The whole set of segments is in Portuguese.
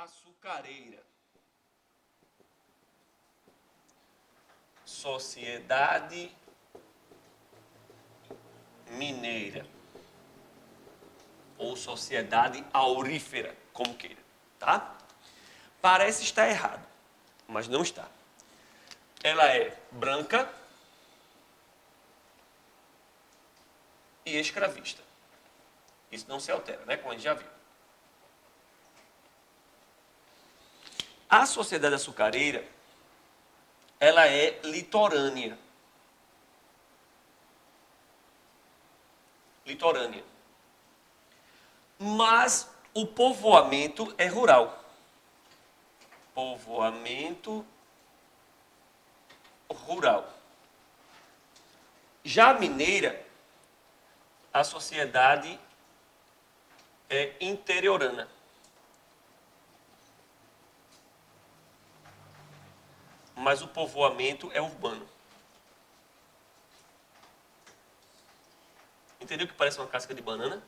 açucareira. Sociedade Mineira. Ou Sociedade Aurífera, como queira, tá? Parece estar errado, mas não está. Ela é branca e escravista. Isso não se altera, né? Como a gente já viu. A Sociedade Açucareira, ela é litorânea. Litorânea. Mas o povoamento é rural. Povoamento rural. Já a mineira, a sociedade é interiorana. Mas o povoamento é urbano. Entendeu que parece uma casca de banana?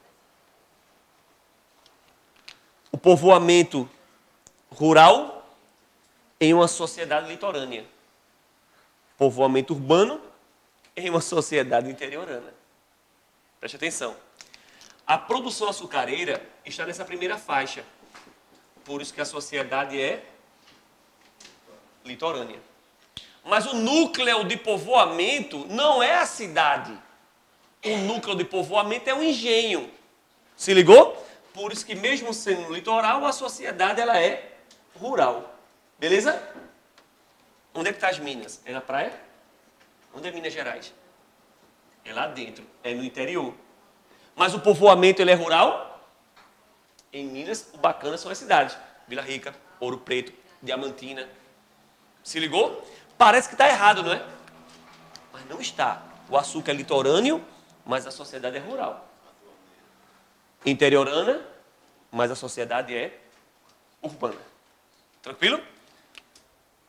O povoamento rural em uma sociedade litorânea. Povoamento urbano em uma sociedade interiorana. Preste atenção. A produção açucareira está nessa primeira faixa. Por isso que a sociedade é litorânea. Mas o núcleo de povoamento não é a cidade. O núcleo de povoamento é o engenho. Se ligou? Por isso que mesmo sendo no litoral, a sociedade ela é rural. Beleza? Onde é que está as Minas? É na praia? Onde é Minas Gerais? É lá dentro, é no interior. Mas o povoamento ele é rural? Em Minas, o bacana são as cidades. Vila Rica, Ouro Preto, Diamantina. Se ligou? Parece que está errado, não é? Mas não está. O açúcar é litorâneo, mas a sociedade é rural. Interiorana, mas a sociedade é urbana. Tranquilo?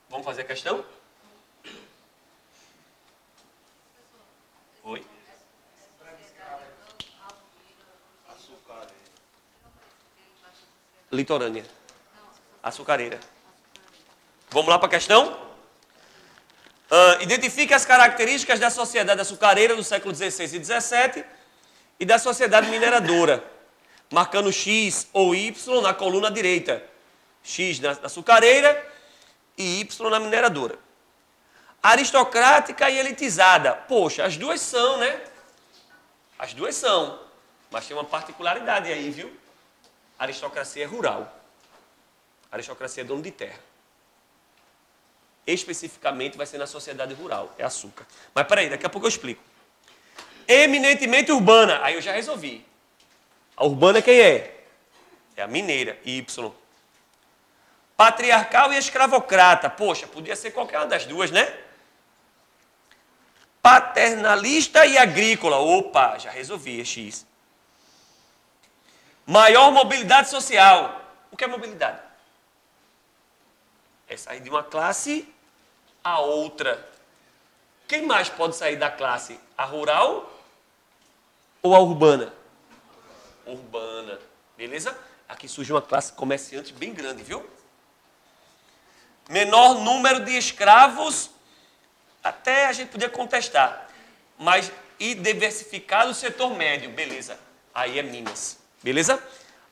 Vamos fazer a questão? Oi? Litorânea. Açucareira. Vamos lá para a questão? Identifique as características da sociedade açucareira do século XVI e XVII e da sociedade mineradora, marcando X ou Y na coluna direita. X na açucareira e Y na mineradora. Aristocrática e elitizada. Poxa, as duas são, né? As duas são. Mas tem uma particularidade aí, viu? A aristocracia é rural. A aristocracia é dono de terra. Especificamente vai ser na sociedade rural. É açúcar. Mas peraí, daqui a pouco eu explico. Eminentemente urbana. Aí eu já resolvi. A urbana quem é? É a mineira. Y. Patriarcal e escravocrata. Poxa, podia ser qualquer uma das duas, né? Paternalista e agrícola. Opa, já resolvi, é X. Maior mobilidade social. O que é mobilidade? É sair de uma classe a outra. Quem mais pode sair da classe? A rural ou a urbana? Urbana. Beleza? Aqui surge uma classe comerciante bem grande, viu? Menor número de escravos, até a gente podia contestar. Mas e diversificado o setor médio, beleza. Aí é Minas. Beleza?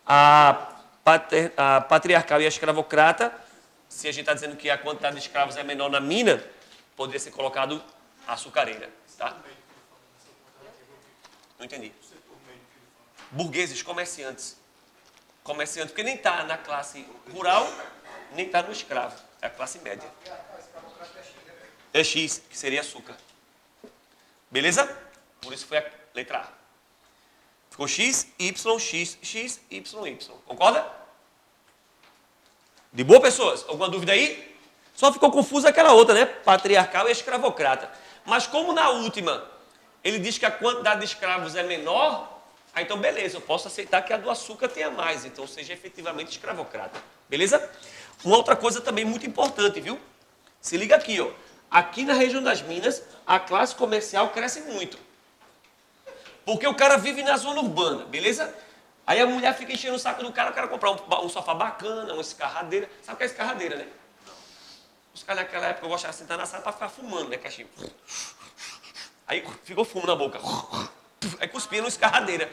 A patriarcal e a escravocrata, se a gente está dizendo que a quantidade de escravos é menor na mina, poderia ser colocado açucareira. Tá? Não entendi. Burgueses, comerciantes. Comerciante, porque nem está na classe rural, nem está no escravo. É a classe média. É X, que seria açúcar. Beleza? Por isso foi a letra A. Ficou X, Y, X, X, Y, Y. Concorda? De boa, pessoas? Alguma dúvida aí? Só ficou confusa aquela outra, né? Patriarcal e escravocrata. Mas como na última ele diz que a quantidade de escravos é menor, aí então beleza, eu posso aceitar que a do açúcar tenha mais, então seja efetivamente escravocrata. Beleza? Uma outra coisa também muito importante, viu? Se liga aqui, ó. Aqui na região das Minas, a classe comercial cresce muito. Porque o cara vive na zona urbana, beleza? Aí a mulher fica enchendo o saco do cara, o cara comprar um sofá bacana, uma escarradeira. Sabe o que é escarradeira, né? Os caras naquela época gostavam de sentar na sala para ficar fumando, né, caixinho? Aí ficou fumo na boca. Aí cuspia numa escarradeira.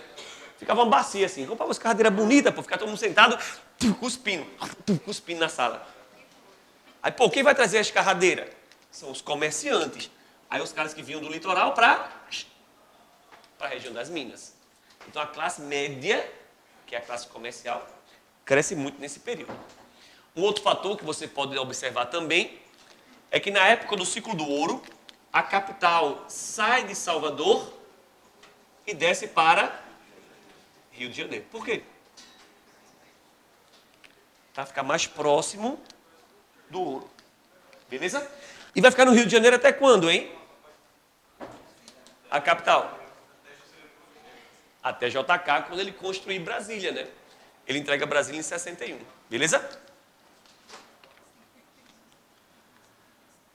Ficava uma bacia assim. Comprar uma escarradeira bonita, pô, ficar todo mundo sentado, cuspindo na sala. Aí, pô, quem vai trazer a escarradeira? São os comerciantes. Aí os caras que vinham do litoral para a região das Minas. Então a classe média, que é a classe comercial, cresce muito nesse período. Um outro fator que você pode observar também é que na época do ciclo do ouro, a capital sai de Salvador e desce para Rio de Janeiro. Por quê? Para ficar mais próximo do ouro. Beleza? E vai ficar no Rio de Janeiro até quando, hein? A capital? Até JK, quando ele construir Brasília, né? Ele entrega Brasília em 61. Beleza?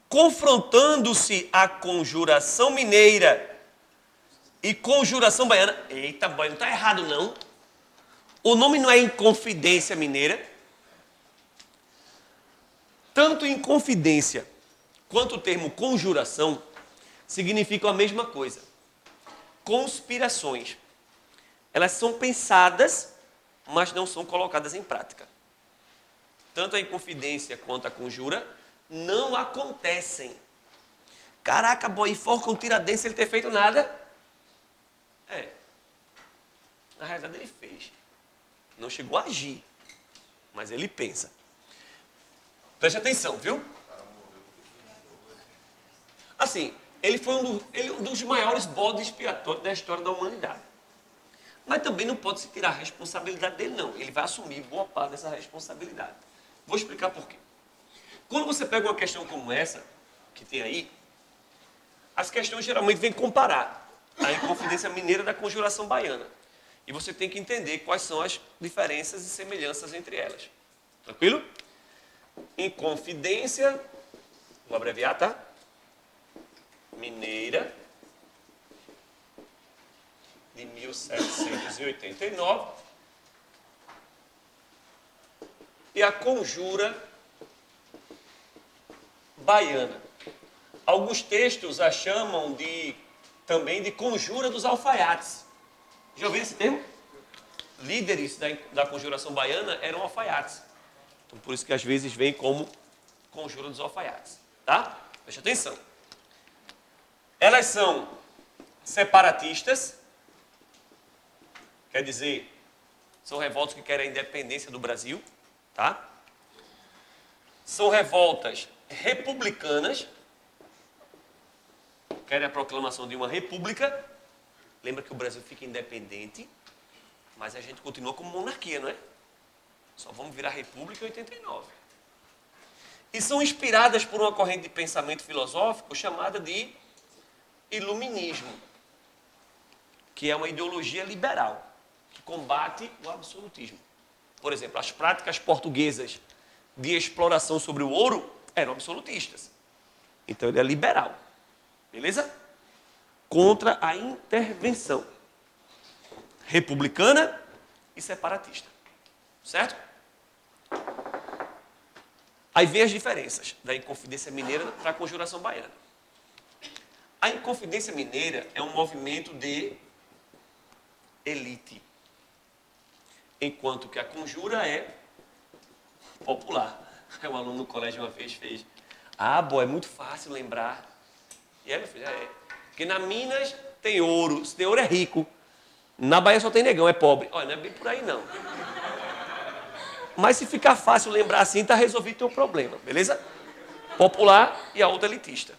Confrontando-se a conjuração mineira e conjuração baiana. Eita, boy, não está errado, não. O nome não é Inconfidência Mineira? Tanto Inconfidência quanto o termo conjuração significam a mesma coisa. Conspirações. Elas são pensadas, mas não são colocadas em prática. Tanto a Inconfidência quanto a conjura não acontecem. Caraca, boy, enforca um Tiradentes sem ele ter feito nada? É. Na realidade ele fez. Não chegou a agir, mas ele pensa. Preste atenção, viu? Assim, ele foi um dos maiores bodes expiatórios da história da humanidade. Mas também não pode se tirar a responsabilidade dele, não. Ele vai assumir boa parte dessa responsabilidade. Vou explicar por quê. Quando você pega uma questão como essa, que tem aí, as questões geralmente vêm comparar a Inconfidência Mineira da Conjuração Baiana. E você tem que entender quais são as diferenças e semelhanças entre elas. Tranquilo? Inconfidência, vou abreviar, tá? Mineira, de 1789. E a Conjura Baiana. Alguns textos a chamam também de Conjura dos Alfaiates. Já ouviram esse termo? Líderes da Conjuração Baiana eram alfaiates. Então, por isso que às vezes vem como Conjura dos Alfaiates. Tá? Preste atenção. Elas são separatistas, quer dizer, são revoltas que querem a independência do Brasil, tá? São revoltas republicanas, querem a proclamação de uma república. Lembra que o Brasil fica independente, mas a gente continua como monarquia, não é? Só vamos virar república em 89. E são inspiradas por uma corrente de pensamento filosófico chamada de iluminismo, que é uma ideologia liberal, que combate o absolutismo. Por exemplo, as práticas portuguesas de exploração sobre o ouro eram absolutistas. Então ele é liberal. Beleza? Contra a intervenção republicana e separatista. Certo? Aí vem as diferenças da Inconfidência Mineira para a Conjuração Baiana. A Inconfidência Mineira é um movimento de elite, enquanto que a Conjura é popular. Um aluno no colégio uma vez fez: ah, boa, é muito fácil lembrar. E aí, meu filho, porque na Minas tem ouro, se tem ouro é rico. Na Bahia só tem negão, é pobre. Olha, não é bem por aí não. Mas se ficar fácil lembrar assim, está resolvido o teu problema, beleza? Popular e a outra elitista.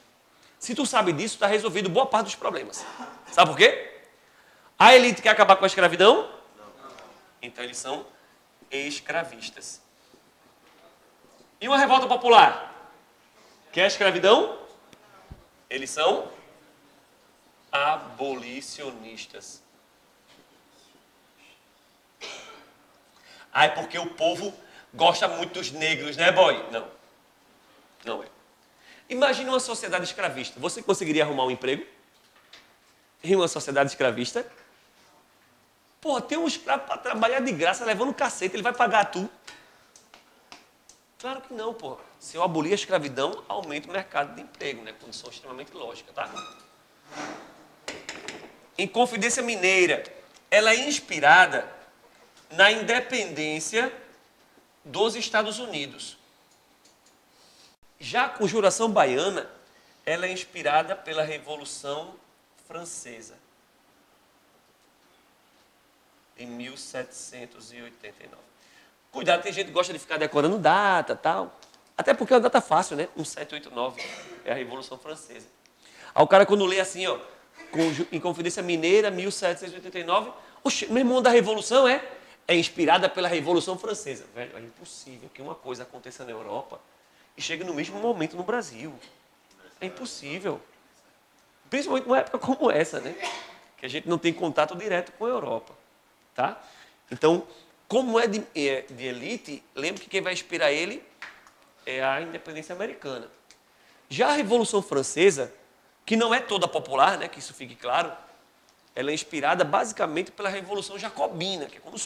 Se tu sabe disso, está resolvido boa parte dos problemas. Sabe por quê? A elite quer acabar com a escravidão? Então eles são escravistas. E uma revolta popular? Quer a escravidão? Eles são abolicionistas. Ah, é porque o povo gosta muito dos negros, né, boy? Não. Não é. Imagine uma sociedade escravista. Você conseguiria arrumar um emprego em uma sociedade escravista? Porra, tem um escravo para trabalhar de graça, levando um cacete, ele vai pagar tu? Claro que não, porra. Se eu abolir a escravidão, aumenta o mercado de emprego, né? Condição extremamente lógica, tá? Inconfidência Mineira, ela é inspirada na independência dos Estados Unidos. Já a Conjuração Baiana, ela é inspirada pela Revolução Francesa, em 1789. Cuidado, tem gente que gosta de ficar decorando data e tal. Até porque é uma data fácil, né? 1789 é a Revolução Francesa. Aí o cara, quando lê assim, ó, Inconfidência Mineira, 1789, oxe, meu irmão da Revolução é inspirada pela Revolução Francesa. Velho, é impossível que uma coisa aconteça na Europa e chegue no mesmo momento no Brasil. É impossível. Principalmente numa época como essa, né? Que a gente não tem contato direto com a Europa. Tá? Então, como é de elite, lembre que quem vai inspirar ele é a independência americana. Já a Revolução Francesa, que não é toda popular, né, que isso fique claro, ela é inspirada basicamente pela Revolução Jacobina, que é quando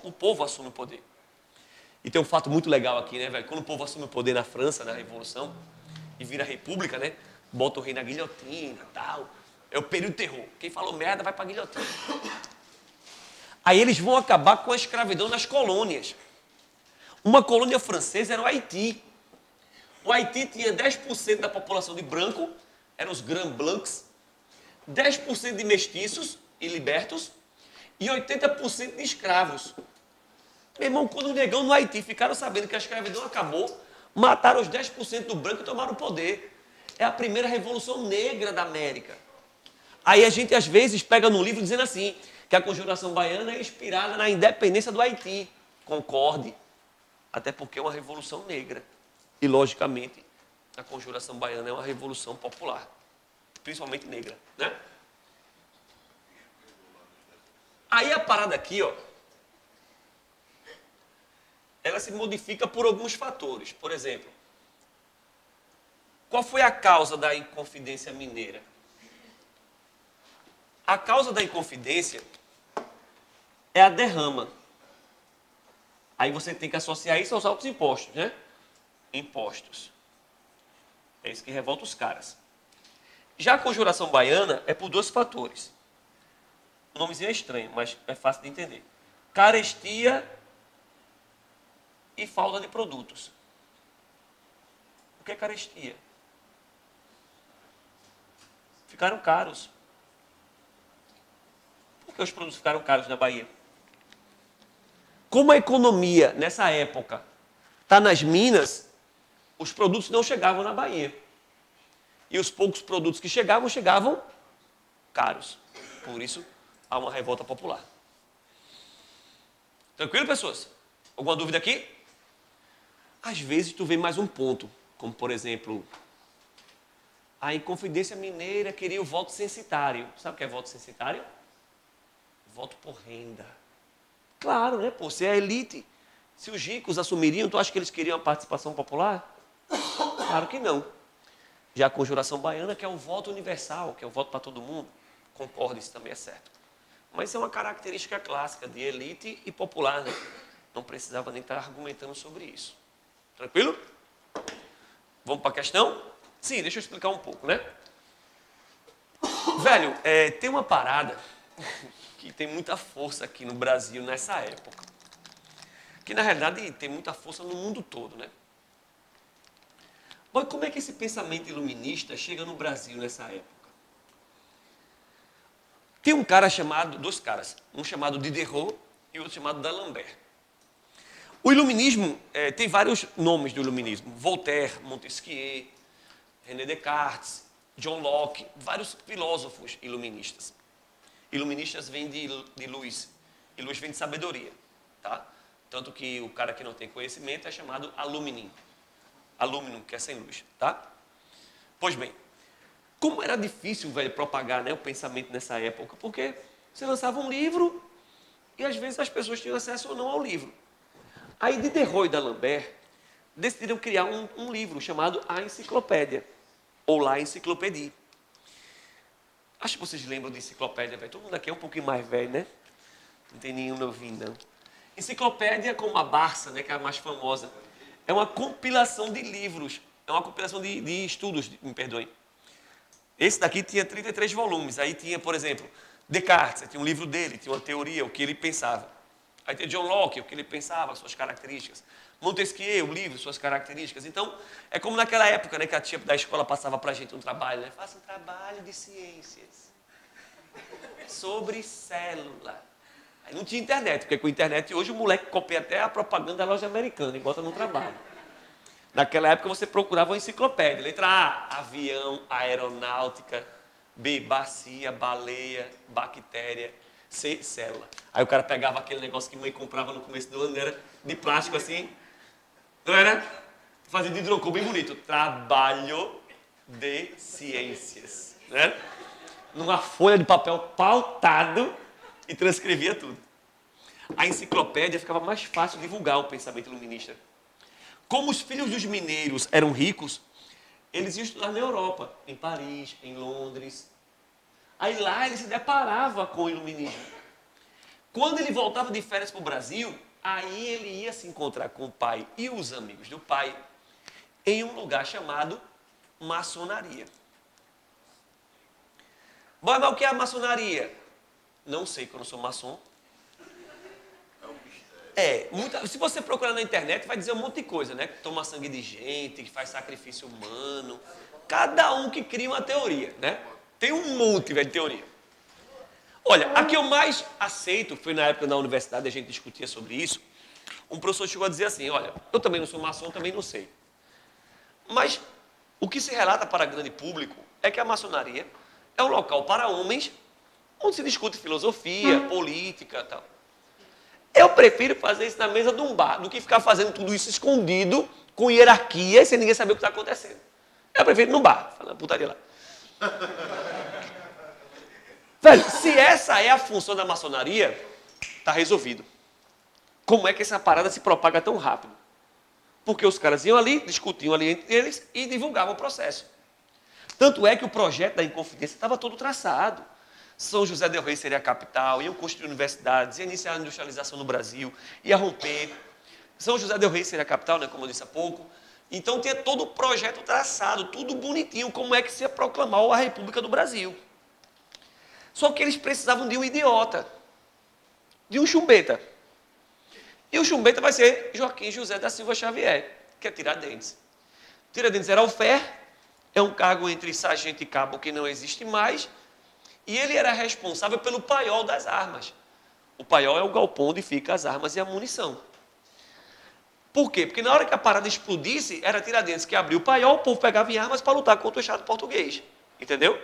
o povo assume o poder. E tem um fato muito legal aqui, né, velho? Quando o povo assume o poder na França, na Revolução, e vira república, né? Bota o rei na guilhotina e tal. É o período de terror. Quem falou merda vai pra guilhotina. Aí eles vão acabar com a escravidão nas colônias. Uma colônia francesa era o Haiti. O Haiti tinha 10% da população de branco, eram os Grands Blancs, 10% de mestiços e libertos e 80% de escravos. Meu irmão, quando os negão no Haiti ficaram sabendo que a escravidão acabou, mataram os 10% do branco e tomaram o poder. É a primeira revolução negra da América. Aí a gente, às vezes, pega num livro dizendo assim, que a Conjuração Baiana é inspirada na independência do Haiti. Concorde, até porque é uma revolução negra. E, logicamente, a Conjuração Baiana é uma revolução popular, principalmente negra, né? Aí a parada aqui, ó, ela se modifica por alguns fatores. Por exemplo, qual foi a causa da Inconfidência Mineira? A causa da Inconfidência é a derrama. Aí você tem que associar isso aos altos impostos, né? Impostos. É isso que revolta os caras. Já a Conjuração Baiana é por dois fatores. O nomezinho é estranho, mas é fácil de entender. Carestia e falta de produtos. O que é carestia? Ficaram caros. Por que os produtos ficaram caros na Bahia? Como a economia, nessa época, está nas minas, os produtos não chegavam na Bahia. E os poucos produtos que chegavam caros. Por isso, há uma revolta popular. Tranquilo, pessoas? Alguma dúvida aqui? Às vezes, tu vê mais um ponto, como, por exemplo, a Inconfidência Mineira queria o voto censitário. Sabe o que é voto censitário? Voto por renda. Claro, né? Pô, se é a elite, se os ricos assumiriam, tu acha que eles queriam a participação popular? Claro que não. Já a Conjuração Baiana, que é o voto universal, que é o voto para todo mundo, concordo, isso também é certo. Mas isso é uma característica clássica de elite e popular, né? Não precisava nem estar argumentando sobre isso. Tranquilo? Vamos para a questão? Sim, deixa eu explicar um pouco, né? Velho, tem uma parada que tem muita força aqui no Brasil nessa época. Que, na realidade, tem muita força no mundo todo, né? Mas como é que esse pensamento iluminista chega no Brasil nessa época? Tem um cara chamado, dois caras, um chamado Diderot e outro chamado d'Alembert. O iluminismo, tem vários nomes do iluminismo. Voltaire, Montesquieu, René Descartes, John Locke, vários filósofos iluministas. Iluministas vêm de luz, e luz vem de sabedoria, tá? Tanto que o cara que não tem conhecimento é chamado aluminum, que é sem luz, tá? Pois bem, como era difícil, velho, propagar, né, o pensamento nessa época, porque você lançava um livro e às vezes as pessoas tinham acesso ou não ao livro. Aí Diderot e d'Alembert decidiram criar um livro chamado A Enciclopédia, ou La Encyclopédie. Acho que vocês lembram de enciclopédia, velho. Todo mundo aqui é um pouquinho mais velho, né? Não tem nenhum novinho, não. Enciclopédia como a Barça, né, que é a mais famosa, é uma compilação de livros, é uma compilação de estudos, me perdoem. Esse daqui tinha 33 volumes. Aí tinha, por exemplo, Descartes, tinha um livro dele, tinha uma teoria, o que ele pensava. Aí tinha John Locke, o que ele pensava, suas características. Montesquieu, o livro, suas características. Então, é como naquela época, né, que a tia da escola passava pra gente um trabalho, né? Faça um trabalho de ciências sobre célula. Aí não tinha internet, porque com a internet hoje o moleque copia até a propaganda da loja americana e bota no trabalho. Naquela época você procurava uma enciclopédia. Letra A, avião, aeronáutica. B, bacia, baleia, bactéria. C, célula. Aí o cara pegava aquele negócio que mãe comprava no começo do ano, era de plástico assim. Não era? Fazia de hidrocor bem bonito. Trabalho de ciências. Né? Numa folha de papel pautado e transcrevia tudo. A enciclopédia ficava mais fácil de divulgar o pensamento iluminista. Como os filhos dos mineiros eram ricos, eles iam estudar na Europa, em Paris, em Londres. Aí lá ele se deparava com o iluminismo. Quando ele voltava de férias para o Brasil, aí ele ia se encontrar com o pai e os amigos do pai em um lugar chamado maçonaria. Bom, mas o que é a maçonaria? Não sei, que eu não sou maçom. Se você procurar na internet, vai dizer um monte de coisa, né? Que toma sangue de gente, que faz sacrifício humano. Cada um que cria uma teoria, né? Tem um monte, velho, de teoria. Olha, a que eu mais aceito, foi na época da universidade, a gente discutia sobre isso. Um professor chegou a dizer assim, olha, eu também não sou maçom, também não sei. Mas o que se relata para grande público é que a maçonaria é um local para homens onde se discute filosofia, política e tal. Eu prefiro fazer isso na mesa de um bar do que ficar fazendo tudo isso escondido, com hierarquia, sem ninguém saber o que está acontecendo. Eu prefiro ir no bar, falando putaria lá. Velho, se essa é a função da maçonaria, está resolvido. Como é que essa parada se propaga tão rápido? Porque os caras iam ali, discutiam ali entre eles e divulgavam o processo. Tanto é que o projeto da Inconfidência estava todo traçado. São José del Rei seria a capital, iam construir universidades, ia iniciar a industrialização no Brasil, ia romper. São José del Rei seria a capital, né, como eu disse há pouco. Então tinha todo o projeto traçado, tudo bonitinho, como é que se ia proclamar a República do Brasil. Só que eles precisavam de um idiota, de um chumbeta. E o chumbeta vai ser Joaquim José da Silva Xavier, que é Tiradentes. Tiradentes era alfer, é um cargo entre sargento e cabo que não existe mais, e ele era responsável pelo paiol das armas. O paiol é o galpão onde ficam as armas e a munição. Por quê? Porque na hora que a parada explodisse, era Tiradentes que abriu o paiol, o povo pegava em armas para lutar contra o Estado português. Entendeu?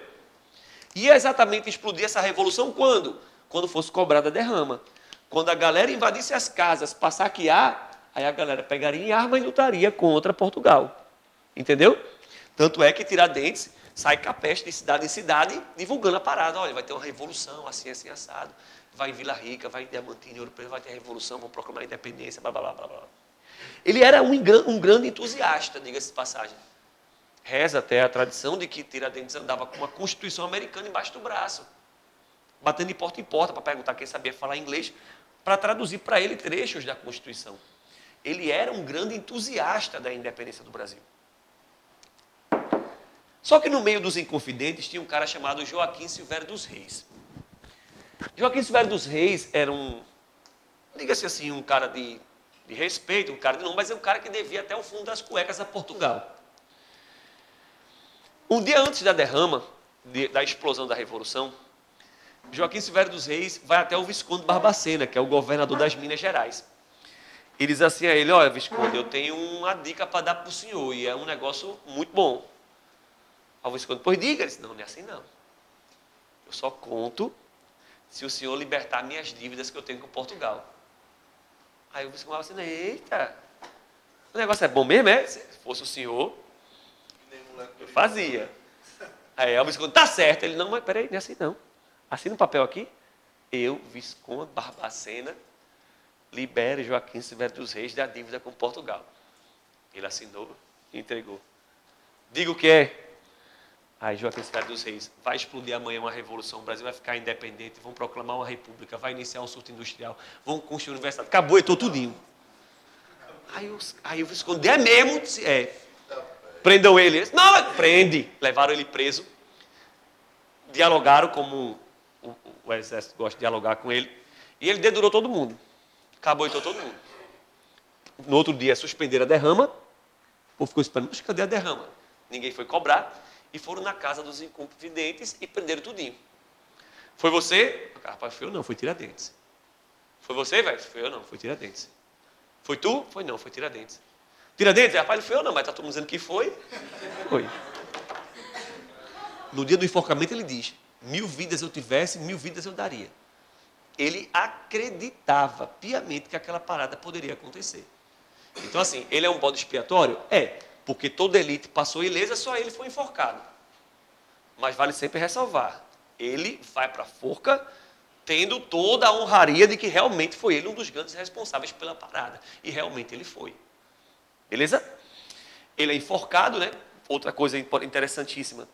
Ia exatamente explodir essa revolução quando? Quando fosse cobrada a derrama. Quando a galera invadisse as casas para saquear, aí a galera pegaria em arma e lutaria contra Portugal. Entendeu? Tanto é que Tiradentes sai capeste de cidade em cidade, divulgando a parada. Olha, vai ter uma revolução, assim, assim, assado. Vai em Vila Rica, vai em Diamantina, em Ouro Preto, vai ter a revolução, vão proclamar a independência, blá, blá, blá, blá, blá. Ele era um grande entusiasta, diga-se de passagem. Reza até a tradição de que Tiradentes andava com uma Constituição americana embaixo do braço, batendo de porta em porta para perguntar quem sabia falar inglês, para traduzir para ele trechos da Constituição. Ele era um grande entusiasta da independência do Brasil. Só que no meio dos Inconfidentes tinha um cara chamado Joaquim Silvério dos Reis. Joaquim Silvério dos Reis era diga-se assim, um cara de respeito, um cara de nome, mas é um cara que devia até o fundo das cuecas a Portugal. Um dia antes da derrama, da explosão da Revolução, Joaquim Silvério dos Reis vai até o Visconde Barbacena, que é o governador das Minas Gerais. E diz assim a ele, olha, Visconde, eu tenho uma dica para dar para o senhor, e é um negócio muito bom. Aí o Visconde, pois diga, ele disse, não é assim não. Eu só conto se o senhor libertar minhas dívidas que eu tenho com Portugal. Aí o Visconde falava assim, eita, o negócio é bom mesmo, é? Se fosse o senhor, eu fazia. Aí o Visconde, tá certo. Ele, não, mas peraí, não é assim não. Assina um papel aqui. Eu, Visconde Barbacena, libere Joaquim Silvério dos Reis da dívida com Portugal. Ele assinou e entregou. Diga o que é. Aí Joaquim Cidade dos Reis, vai explodir amanhã uma revolução, o Brasil vai ficar independente, vão proclamar uma república, vai iniciar um surto industrial, vão construir uma universidade. Acabou, entrou tudinho. Aí o Visconde, é mesmo? É. Prendam ele. Não, prende. Levaram ele preso. Dialogaram como o exército gosta de dialogar com ele. E ele dedurou todo mundo. Acabou, entrou todo mundo. No outro dia, suspenderam a derrama. O povo ficou esperando, mas cadê a derrama? Ninguém foi cobrar. E foram na casa dos inconfidentes e prenderam tudinho. Foi você? Rapaz, foi eu não, foi Tiradentes. Foi você, velho? Foi eu não, foi Tiradentes. Foi tu? Foi não, foi Tiradentes. Tiradentes? Rapaz, não foi eu não, mas está todo mundo dizendo que foi. Foi. No dia do enforcamento ele diz, 1000 vidas eu tivesse, 1000 vidas eu daria. Ele acreditava piamente que aquela parada poderia acontecer. Então assim, ele é um bode expiatório? É. Porque toda elite passou ilesa, só ele foi enforcado. Mas vale sempre ressalvar, ele vai para a forca tendo toda a honraria de que realmente foi ele um dos grandes responsáveis pela parada. E realmente ele foi. Beleza? Ele é enforcado, né? Outra coisa interessantíssima.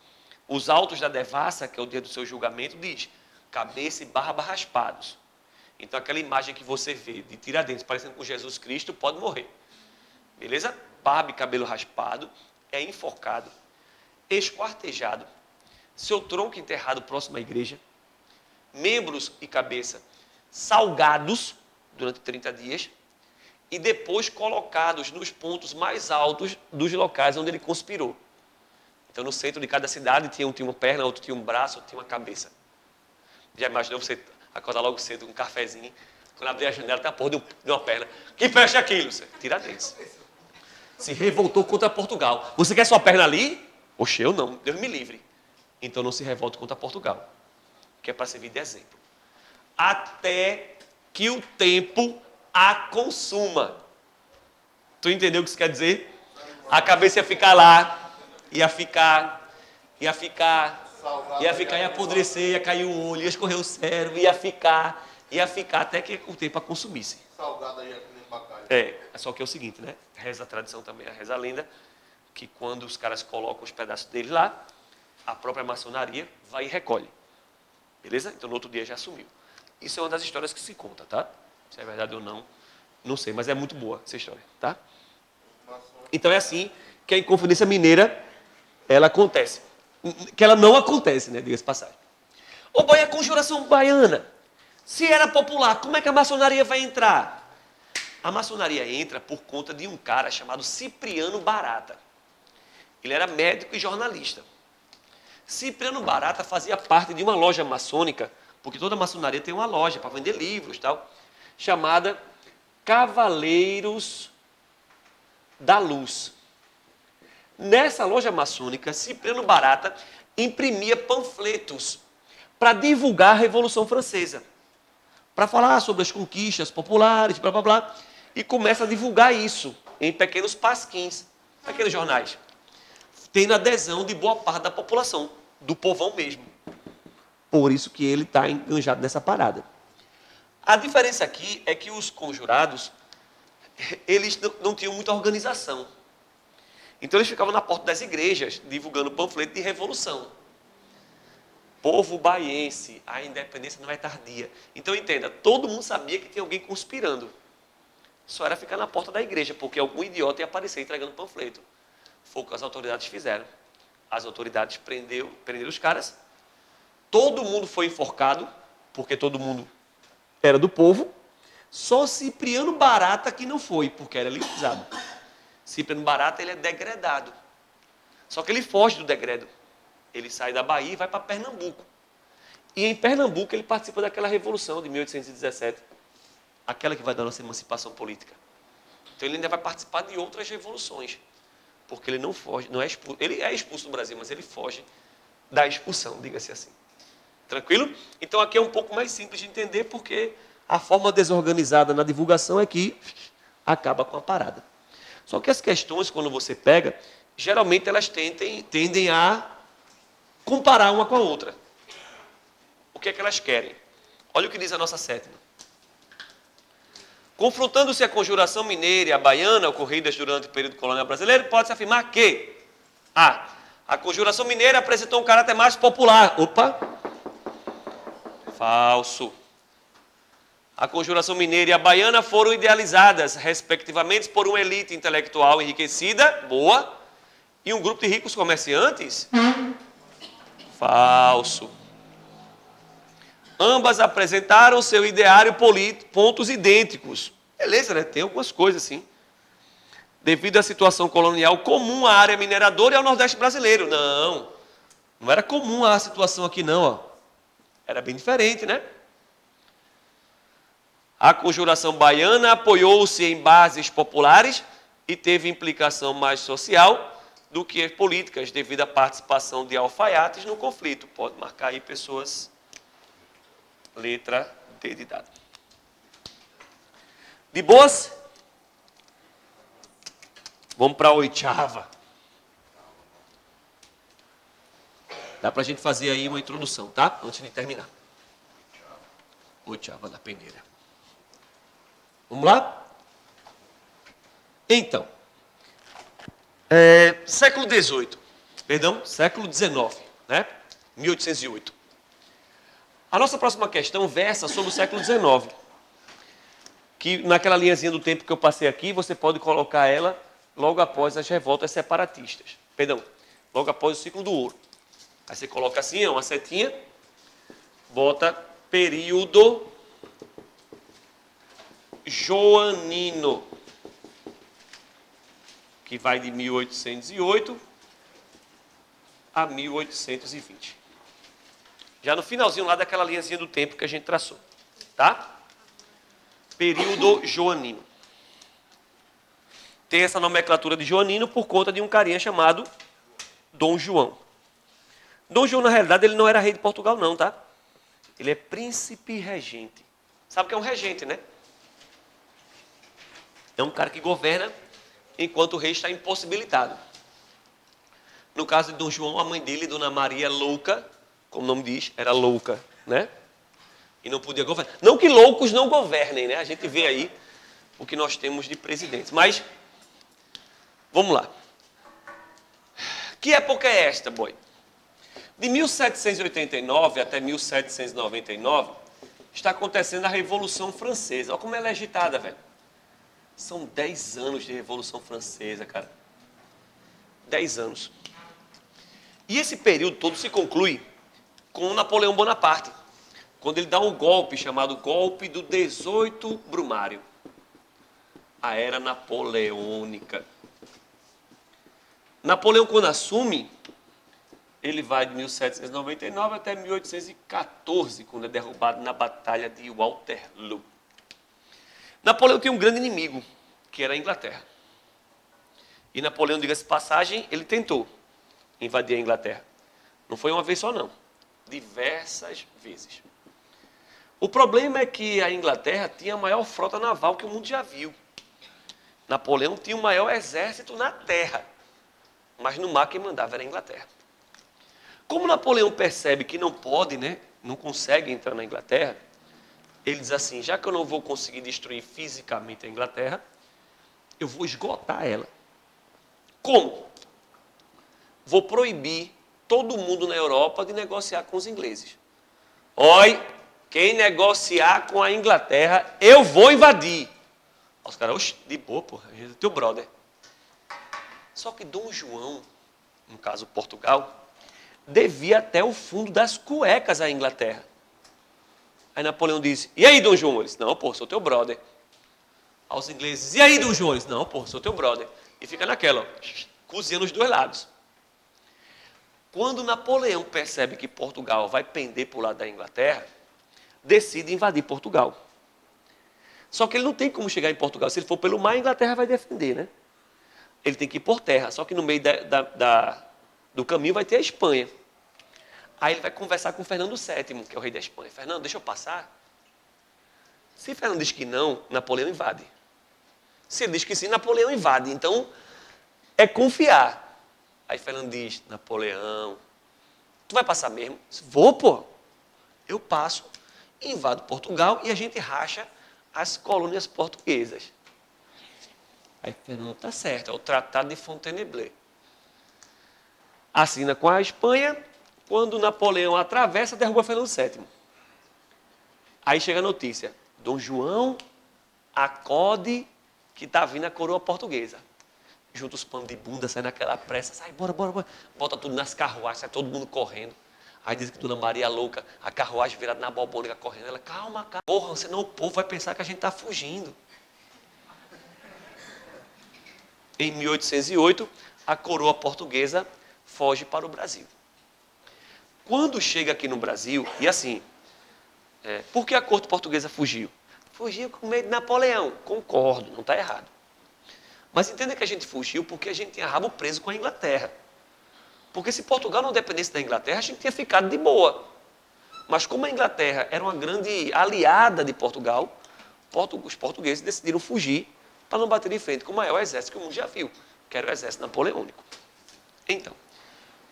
Os autos da devassa, que é o dia do seu julgamento, diz cabeça e barba raspados. Então aquela imagem que você vê de Tiradentes parecendo com Jesus Cristo pode morrer. Beleza? Barba e cabelo raspado, é enforcado, esquartejado, seu tronco enterrado próximo à igreja, membros e cabeça salgados durante 30 dias e depois colocados nos pontos mais altos dos locais onde ele conspirou. Então, no centro de cada cidade tinha um tinha uma perna, outro tinha um braço, outro tinha uma cabeça. Já imaginou você acordar logo cedo com um cafezinho, quando abrir a janela tem a porra de uma perna. Que fecha aquilo? Tiradentes. Se revoltou contra Portugal. Você quer sua perna ali? Oxe, eu não. Deus me livre. Então não se revolte contra Portugal. Que é para servir de exemplo. Até que o tempo a consuma. Tu entendeu o que isso quer dizer? A cabeça ia ficar lá. Ia ficar, ia apodrecer, ia cair o olho, ia escorrer o cérebro, ia ficar até que o tempo a consumisse. Salgado aí aqui nem bacalhau. Só que é o seguinte, né? Reza a tradição também, reza a lenda, que quando os caras colocam os pedaços dele lá, a própria maçonaria vai e recolhe. Beleza? Então no outro dia já sumiu. Isso é uma das histórias que se conta, tá? Se é verdade ou não, não sei, mas é muito boa essa história, tá? Então é assim que a Inconfidência Mineira, ela acontece. Que ela não acontece, né? Diga-se passagem. Ô, boy, a conjuração baiana. Se era popular, como é que a maçonaria vai entrar? A maçonaria entra por conta de um cara chamado Cipriano Barata. Ele era médico e jornalista. Cipriano Barata fazia parte de uma loja maçônica, porque toda maçonaria tem uma loja para vender livros e tal, chamada Cavaleiros da Luz. Nessa loja maçônica, Cipriano Barata imprimia panfletos para divulgar a Revolução Francesa, para falar sobre as conquistas populares, blá blá blá, e começa a divulgar isso em pequenos pasquins, pequenos jornais, tendo adesão de boa parte da população, do povão mesmo. Por isso que ele está enganjado nessa parada. A diferença aqui é que os conjurados, eles não tinham muita organização. Então eles ficavam na porta das igrejas, divulgando panfleto de revolução. Povo baiense, a independência não é tardia. Então entenda, todo mundo sabia que tinha alguém conspirando. Só era ficar na porta da igreja, porque algum idiota ia aparecer entregando panfleto. Foi o que as autoridades fizeram. As autoridades prenderam os caras. Todo mundo foi enforcado, porque todo mundo era do povo. Só Cipriano Barata que não foi, porque era elitizado. Cipriano Barata, ele é degredado. Só que ele foge do degredo. Ele sai da Bahia e vai para Pernambuco. E em Pernambuco ele participa daquela revolução de 1817. Aquela que vai dar nossa emancipação política. Então ele ainda vai participar de outras revoluções. Porque ele não foge, não é expulso. Ele é expulso do Brasil, mas ele foge da expulsão, diga-se assim. Tranquilo? Então aqui é um pouco mais simples de entender, porque a forma desorganizada na divulgação é que acaba com a parada. Só que as questões, quando você pega, geralmente elas tendem a comparar uma com a outra. O que é que elas querem? Olha o que diz a nossa sétima. Confrontando-se a conjuração mineira e a baiana, ocorridas durante o período colonial brasileiro, pode-se afirmar que a A Conjuração Mineira apresentou um caráter mais popular. Opa! Falso. A Conjuração Mineira e a Baiana foram idealizadas, respectivamente, por uma elite intelectual enriquecida, boa, e um grupo de ricos comerciantes. Falso. Ambas apresentaram seu ideário político, pontos idênticos. Beleza, né? Tem algumas coisas assim. Devido à situação colonial comum à área mineradora e ao Nordeste brasileiro. Não era comum a situação aqui não, ó. Era bem diferente, né? A Conjuração Baiana apoiou-se em bases populares e teve implicação mais social do que as políticas, devido à participação de alfaiates no conflito. Pode marcar aí pessoas, letra D de dado. De boas? Vamos para a oitava. Dá para a gente fazer aí uma introdução, tá? Antes de terminar. Oitava da peneira. Vamos lá? Então, século XIX, né? 1808. A nossa próxima questão versa sobre o século XIX, que naquela linhazinha do tempo que eu passei aqui, você pode colocar ela logo após as revoltas separatistas. Logo após o ciclo do ouro. Aí você coloca assim, uma setinha, bota período joanino, que vai de 1808 a 1820. Já no finalzinho lá daquela linhazinha do tempo que a gente traçou, tá? Período joanino. Tem essa nomenclatura de joanino por conta de um carinha chamado Dom João. Dom João, na realidade, ele não era rei de Portugal, não, tá? Ele é príncipe regente. Sabe o que é um regente, né? É um cara que governa enquanto o rei está impossibilitado. No caso de Dom João, a mãe dele, Dona Maria Louca, como o nome diz, era louca, né? E não podia governar. Não que loucos não governem, né? A gente vê aí o que nós temos de presidentes. Mas, vamos lá. Que época é esta, boy? De 1789 até 1799, está acontecendo a Revolução Francesa. Olha como ela é agitada, velho. São 10 anos de Revolução Francesa, cara. 10 anos. E esse período todo se conclui com Napoleão Bonaparte, quando ele dá um golpe chamado Golpe do 18 Brumário. A Era Napoleônica. Napoleão, quando assume, ele vai de 1799 até 1814, quando é derrubado na Batalha de Waterloo. Napoleão tinha um grande inimigo, que era a Inglaterra. E Napoleão, diga-se de passagem, ele tentou invadir a Inglaterra. Não foi uma vez só, não. Diversas vezes. O problema é que a Inglaterra tinha a maior frota naval que o mundo já viu. Napoleão tinha o maior exército na terra. Mas no mar quem mandava era a Inglaterra. Como Napoleão percebe que não pode, né, não consegue entrar na Inglaterra, ele diz assim, já que eu não vou conseguir destruir fisicamente a Inglaterra, eu vou esgotar ela. Como? Vou proibir todo mundo na Europa de negociar com os ingleses. Oi, quem negociar com a Inglaterra, eu vou invadir. Os caras, oxe, de boa, porra, a gente é teu brother. Só que Dom João, no caso Portugal, devia até o fundo das cuecas à Inglaterra. Aí Napoleão disse, e aí, Dom João? Ele disse, não, pô, sou teu brother. Aos ingleses, e aí, Dom João? Ele disse, não, pô, sou teu brother. E fica naquela, ó, cozinhando os dois lados. Quando Napoleão percebe que Portugal vai pender para o lado da Inglaterra, decide invadir Portugal. Só que ele não tem como chegar em Portugal. Se ele for pelo mar, a Inglaterra vai defender, né? Ele tem que ir por terra. Só que no meio do caminho vai ter a Espanha. Aí ele vai conversar com Fernando VII, que é o rei da Espanha. Fernando, deixa eu passar. Se Fernando diz que não, Napoleão invade. Se ele diz que sim, Napoleão invade. Então, é confiar. Aí Fernando diz, Napoleão, tu vai passar mesmo? Vou, pô. Eu passo, invado Portugal e a gente racha as colônias portuguesas. Aí Fernando, tá certo, é o Tratado de Fontainebleau. assina com a Espanha, quando Napoleão atravessa, derruba Fernando VII. Aí chega a notícia, Dom João acode que está vindo a coroa portuguesa. Junta os panos de bunda, sai naquela pressa, sai, bora, bota tudo nas carruagens, sai todo mundo correndo. Aí diz que Dona Maria louca, a carruagem virada na bobônica correndo. Ela, calma, porra, senão o povo vai pensar que a gente está fugindo. Em 1808, a coroa portuguesa foge para o Brasil. Quando chega aqui no Brasil, e assim, por que a corte portuguesa fugiu? Fugiu com medo de Napoleão. Concordo, não está errado. Mas entenda que a gente fugiu porque a gente tinha rabo preso com a Inglaterra. Porque se Portugal não dependesse da Inglaterra, a gente tinha ficado de boa. Mas como a Inglaterra era uma grande aliada de Portugal, os portugueses decidiram fugir para não bater de frente com o maior exército que o mundo já viu, que era o exército napoleônico. Então,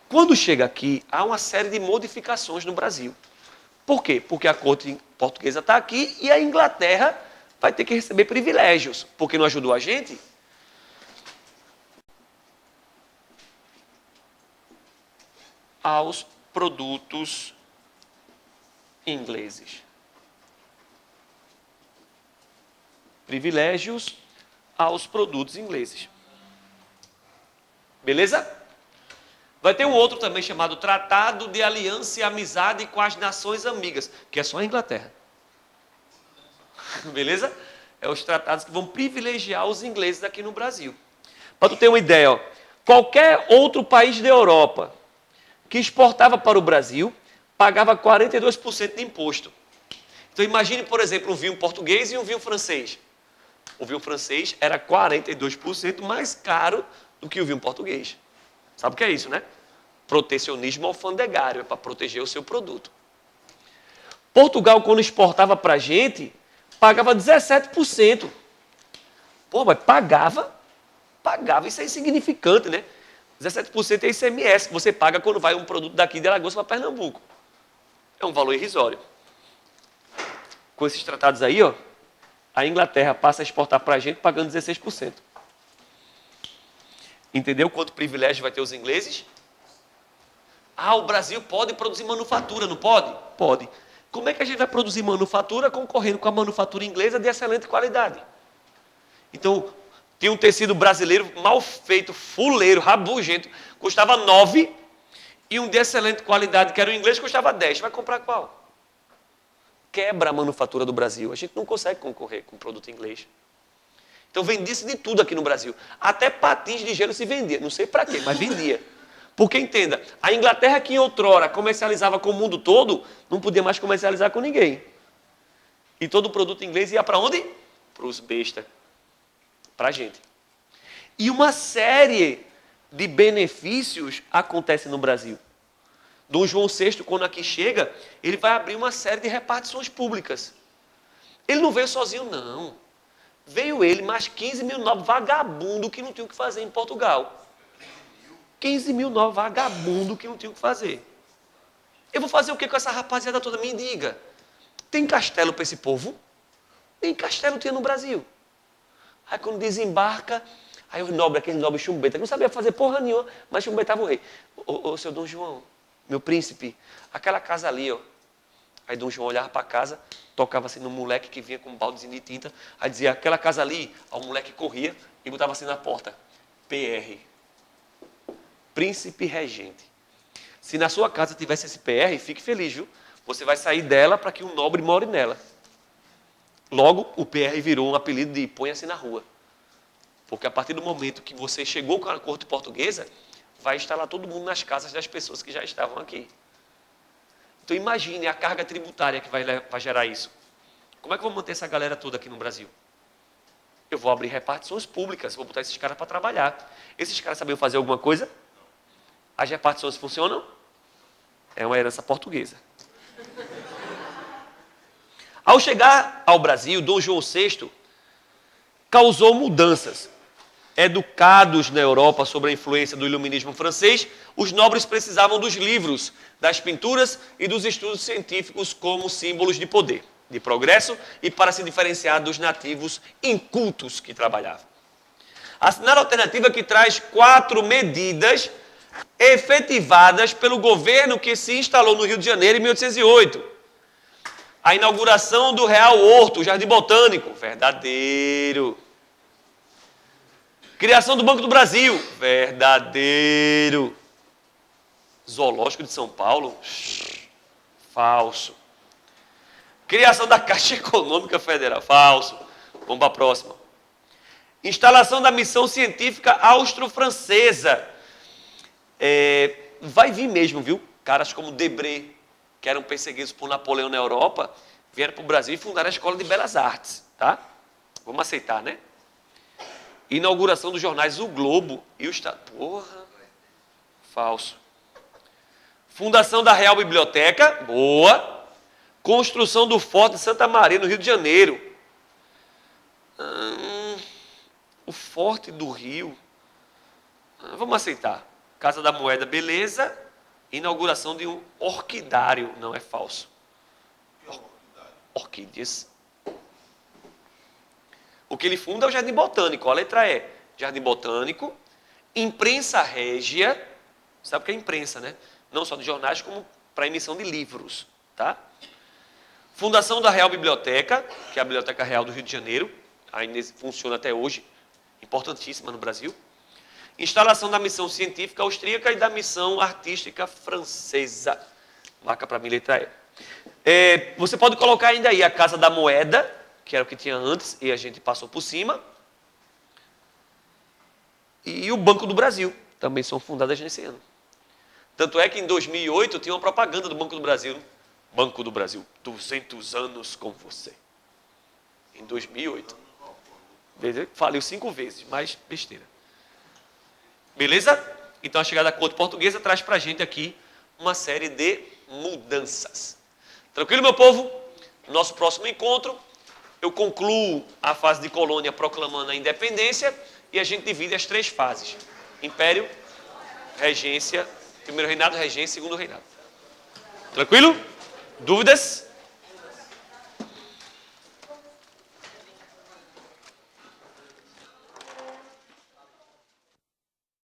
quando chega aqui, há uma série de modificações no Brasil. Por quê? Porque a corte portuguesa está aqui e a Inglaterra vai ter que receber privilégios. Porque não ajudou a gente? Aos produtos ingleses. Privilégios aos produtos ingleses. Beleza? Vai ter um outro também chamado Tratado de Aliança e Amizade com as Nações Amigas, que é só a Inglaterra. Beleza? É os tratados que vão privilegiar os ingleses aqui no Brasil. Para tu ter uma ideia, ó, qualquer outro país da Europa que exportava para o Brasil, pagava 42% de imposto. Então imagine, por exemplo, um vinho português e um vinho francês. O vinho francês era 42% mais caro do que o vinho português. Sabe o que é isso, né? Protecionismo alfandegário, é para proteger o seu produto. Portugal, quando exportava para a gente, pagava 17%. Pô, mas pagava, isso é insignificante, né? 17% é ICMS que você paga quando vai um produto daqui de Alagoas para Pernambuco. É um valor irrisório. Com esses tratados aí, ó, a Inglaterra passa a exportar para a gente pagando 16%. Entendeu quanto privilégio vai ter os ingleses? Ah, o Brasil pode produzir manufatura, não pode? Pode. Como é que a gente vai produzir manufatura concorrendo com a manufatura inglesa de excelente qualidade? Então, tinha um tecido brasileiro mal feito, fuleiro, rabugento, custava 9, e um de excelente qualidade, que era o inglês, custava 10. Vai comprar qual? Quebra a manufatura do Brasil. A gente não consegue concorrer com o produto inglês. Então vendia-se de tudo aqui no Brasil. Até patins de gelo se vendia. Não sei para quê, mas vendia. Porque, entenda, a Inglaterra que em outrora comercializava com o mundo todo, não podia mais comercializar com ninguém. E todo o produto inglês ia para onde? Para os bestas. Para a gente. E uma série de benefícios acontece no Brasil. Dom João VI, quando aqui chega, ele vai abrir uma série de repartições públicas. Ele não veio sozinho, não. Veio ele, mais 15 mil novos vagabundos que não tinham o que fazer em Portugal. 15 mil novos vagabundos que não tinham o que fazer. Eu vou fazer o que com essa rapaziada toda? Me diga. Tem castelo para esse povo? Nem castelo tinha no Brasil. Aí quando desembarca, aí os nobres, aquele nobre chumbeta, que não sabia fazer porra nenhuma, mas chumbetava o rei. Ô, seu Dom João, meu príncipe, aquela casa ali, ó. Aí Dom João olhava para a casa, tocava assim no moleque que vinha com um baldezinho de tinta, aí dizia, aquela casa ali, aí o moleque corria e botava assim na porta, PR, Príncipe Regente. Se na sua casa tivesse esse PR, fique feliz, viu? Você vai sair dela para que um nobre more nela. Logo, o PR virou um apelido de ponha-se na rua. Porque a partir do momento que você chegou com a corte portuguesa, vai instalar todo mundo nas casas das pessoas que já estavam aqui. Então imagine a carga tributária que vai gerar isso. Como é que eu vou manter essa galera toda aqui no Brasil? Eu vou abrir repartições públicas, vou botar esses caras para trabalhar. Esses caras sabiam fazer alguma coisa? As repartições funcionam? É uma herança portuguesa. Ao chegar ao Brasil, Dom João VI causou mudanças. Educados na Europa sobre a influência do iluminismo francês, os nobres precisavam dos livros, das pinturas e dos estudos científicos como símbolos de poder, de progresso e para se diferenciar dos nativos incultos que trabalhavam. A assinada alternativa que traz 4 medidas efetivadas pelo governo que se instalou no Rio de Janeiro em 1808. A inauguração do Real Horto, o Jardim Botânico, verdadeiro. Criação do Banco do Brasil, verdadeiro. Zoológico de São Paulo, falso. Criação da Caixa Econômica Federal, falso. Vamos para a próxima. Instalação da missão científica austro-francesa. Vai vir mesmo, viu? Caras como Debré, que eram perseguidos por Napoleão na Europa, vieram para o Brasil e fundaram a Escola de Belas Artes, tá? Vamos aceitar, né? Inauguração dos jornais O Globo e o Estado. Porra, falso. Fundação da Real Biblioteca, boa. Construção do Forte de Santa Maria, no Rio de Janeiro. O Forte do Rio. Vamos aceitar. Casa da Moeda, beleza. Inauguração de um orquidário. Não, é falso. Orquídeas. O que ele funda é o Jardim Botânico. A letra E. Jardim Botânico. Imprensa régia. Sabe o que é imprensa, né? Não só de jornais, como para emissão de livros. Tá? Fundação da Real Biblioteca, que é a Biblioteca Real do Rio de Janeiro. Ainda funciona até hoje. Importantíssima no Brasil. Instalação da missão científica austríaca e da missão artística francesa. Marca para mim, letra E. Você pode colocar ainda aí a Casa da Moeda, que era o que tinha antes, e a gente passou por cima. E o Banco do Brasil, também são fundadas nesse ano. Tanto é que em 2008 tinha uma propaganda do Banco do Brasil. Banco do Brasil, 200 anos com você. Em 2008. Falei 5 vezes, mas besteira. Beleza? Então a chegada da corte portuguesa traz para a gente aqui uma série de mudanças. Tranquilo, meu povo? Nosso próximo encontro, eu concluo a fase de colônia proclamando a independência e a gente divide as 3 fases. Império, regência, primeiro reinado, regência, segundo reinado. Tranquilo? Dúvidas?